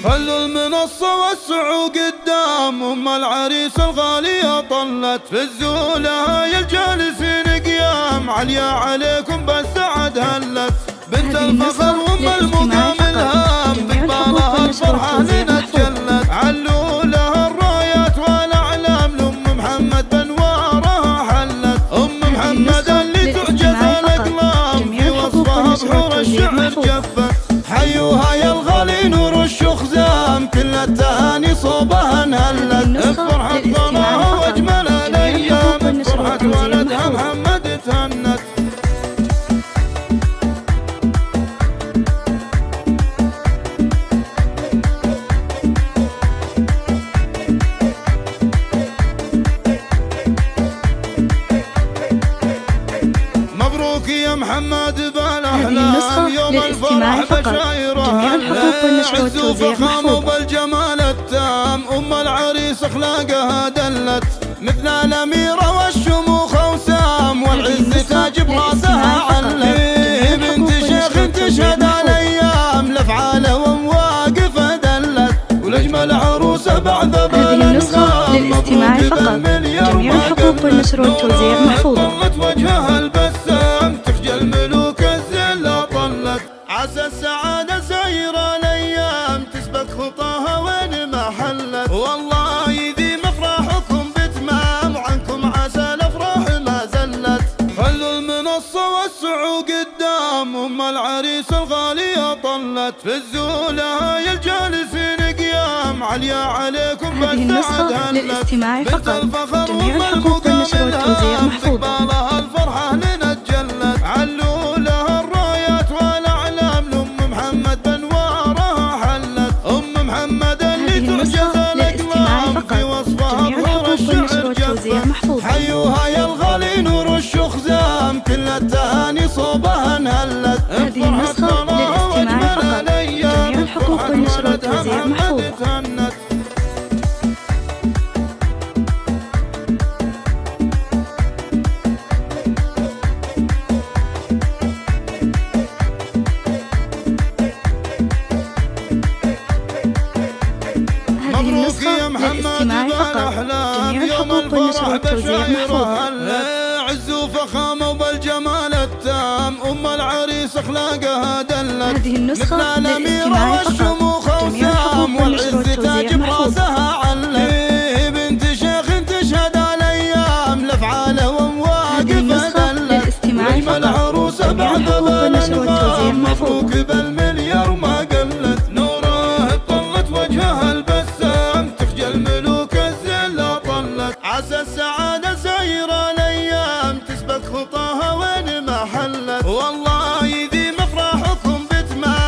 خلوا المنصة وسعوا قدام أم العريس الغالية طلت في الزولة يا الجالسين قيام عليا عليكم بالسعد هلت بنت الفخر وام المقام الهام بقبالها الفرحة لنا تجلت علوا لها الرايات والاعلام لام محمد بانوارها حلت ام محمد اللي تعجز الاقلام في وصفها بحور الشعر جفت حيوها يا الغالي نور الشخزام كل التهاني صوبها انهلت بفرحة ظناها واجمل الايام بفرحة ولدها محمد تهنت مبروك يا محمد بالاحلام يوم الفرح بشايره عز وفخامه بالجمال التام ام العريس اخلاقها دلت مثل الاميره والشموخ وسام والعز تاج براسها علت بنت شيخ تشهد الايام لافعاله ومواقفه دلت والاجمل عروسه بعد النسخة للاستماع فقط. جميع الحقوق والنشر والتوزيع محفوظة. طلت وجهها البسام تخجل ملوك الزلة طلت عسى السعادة سايرة الايام تسبق خطاها وين ما حلت والله ذي مفرحكم بتمام وعنكم عسى الافراح ما زلت خلوا المنصة وسعوا قدام ام العريس الغالية طلت في الزولة يا الجالسين قيام عليا عليكم بالسعد هلت للاستماع فقط. الفخر جميع الحقوق والنشر والتوزيع محفوظة. بقبالها الفرحة لنا تجلت علوا لها الرايات والاعلام لام محمد بانوارها حلت ام محمد اللي تعجز الاقلام في وصفها بحور الشعر جفت حيوها يا الغالي نور الشخزام كل التهاني صوبها انهلت هذه النسخة للاستماع فقط. جميع الحقوق والنشر والتوزيع محفوظة. مبروك يا محمد بالاحلام يوم الفرح بشايره عز وفخامه وبالجمال التام ام العريس اخلاقها دلت هذه النسخة مثل الاميره للاستماع فقط. والشموخ